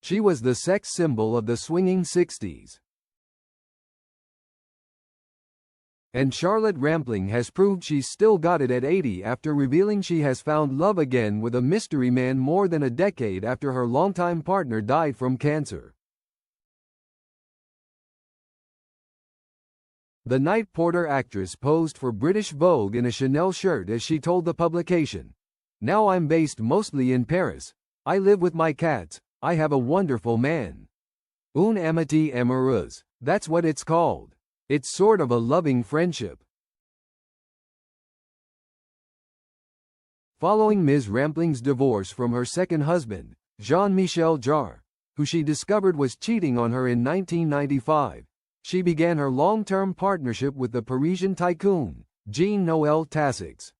She was the sex symbol of the swinging 60s. And Charlotte Rampling has proved she's still got it at 80 after revealing she has found love again with a mystery man more than a decade after her longtime partner died from cancer. The night porter actress posed for British Vogue in a Chanel shirt as she told the publication, "Now I'm based mostly in Paris. I live with my cats. I have a wonderful man. Une amitié amoureuse. That's what it's called. It's sort of a loving friendship." Following Ms. Rampling's divorce from her second husband, Jean-Michel Jarre, who she discovered was cheating on her in 1995, she began her long-term partnership with the Parisian tycoon, Jean-Noël Tassex.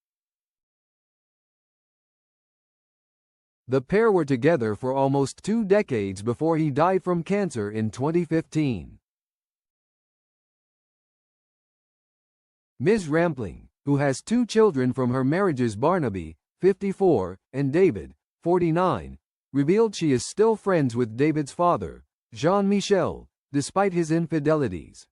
The pair were together for almost 2 decades before he died from cancer in 2015. Ms. Rampling, who has 2 children from her marriages, Barnaby, 54, and David, 49, revealed she is still friends with David's father, Jean-Michel, despite his infidelities.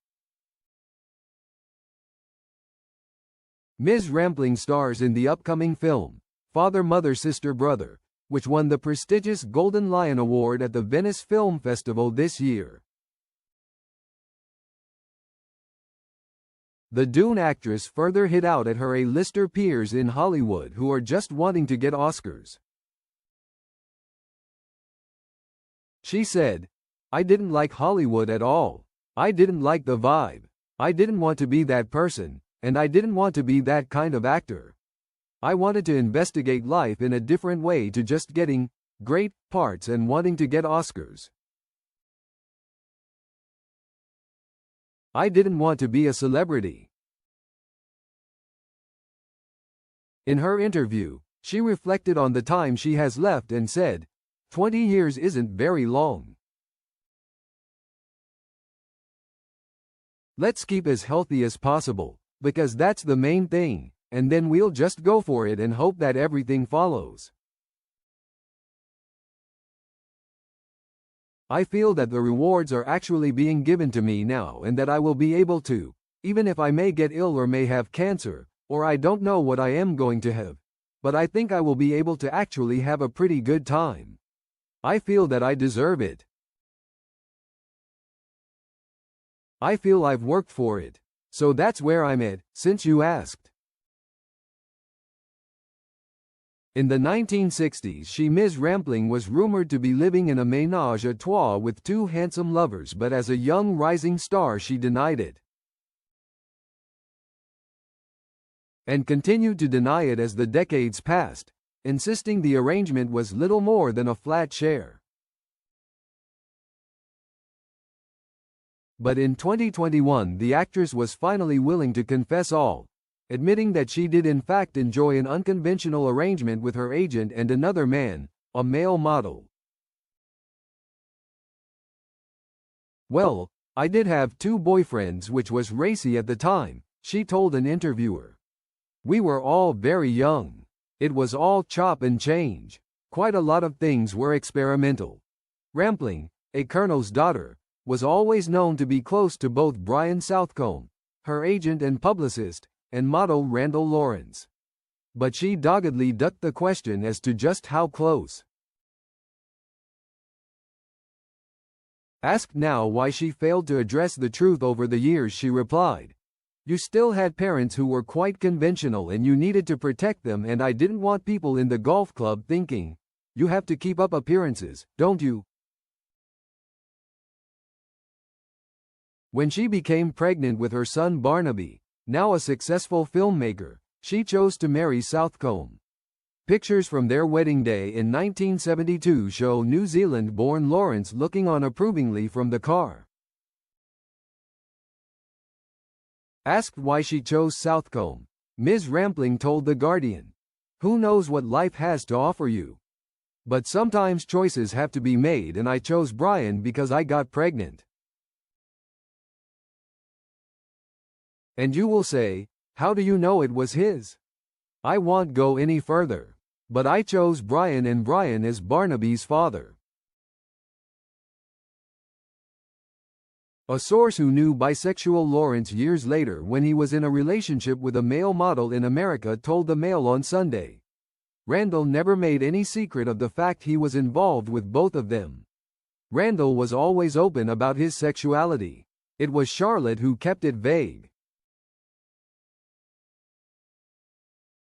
Ms. Rampling stars in the upcoming film, Father, Mother, Sister, Brother, which won the prestigious Golden Lion Award at the Venice Film Festival this year. The Dune actress further hit out at her A-lister peers in Hollywood who are just wanting to get Oscars. She said, "I didn't like Hollywood at all. I didn't like the vibe. I didn't want to be that person, and I didn't want to be that kind of actor. I wanted to investigate life in a different way to just getting great parts and wanting to get Oscars. I didn't want to be a celebrity." In her interview, she reflected on the time she has left and said, 20 years isn't very long. Let's keep as healthy as possible, because that's the main thing, and then we'll just go for it and hope that everything follows. I feel that the rewards are actually being given to me now and that I will be able to, even if I may get ill or may have cancer, or I don't know what I am going to have, but I think I will be able to actually have a pretty good time. I feel that I deserve it. I feel I've worked for it. So that's where I'm at, since you asked. In the 1960s, Ms. Rampling was rumored to be living in a ménage à trois with 2 handsome lovers, but as a young rising star she denied it. And continued to deny it as the decades passed, insisting the arrangement was little more than a flat share. But in 2021 the actress was finally willing to confess all, admitting that she did in fact enjoy an unconventional arrangement with her agent and another man, a male model. "Well, I did have 2 boyfriends, which was racy at the time," she told an interviewer. "We were all very young. It was all chop and change. Quite a lot of things were experimental." Rampling, a colonel's daughter, was always known to be close to both Brian Southcombe, her agent and publicist, and model Randall Lawrence. But she doggedly ducked the question as to just how close. Asked now why she failed to address the truth over the years, she replied, "You still had parents who were quite conventional and you needed to protect them, and I didn't want people in the golf club thinking, you have to keep up appearances, don't you?" When she became pregnant with her son Barnaby, now a successful filmmaker, she chose to marry Southcombe. Pictures from their wedding day in 1972 show New Zealand-born Lawrence looking on approvingly from the car. Asked why she chose Southcombe, Ms. Rampling told The Guardian, "Who knows what life has to offer you? But sometimes choices have to be made, and I chose Brian because I got pregnant." And you will say, how do you know it was his? I won't go any further. But I chose Brian, and Brian is Barnaby's father. A source who knew bisexual Lawrence years later when he was in a relationship with a male model in America told the Mail on Sunday. Randall never made any secret of the fact he was involved with both of them. Randall was always open about his sexuality. It was Charlotte who kept it vague.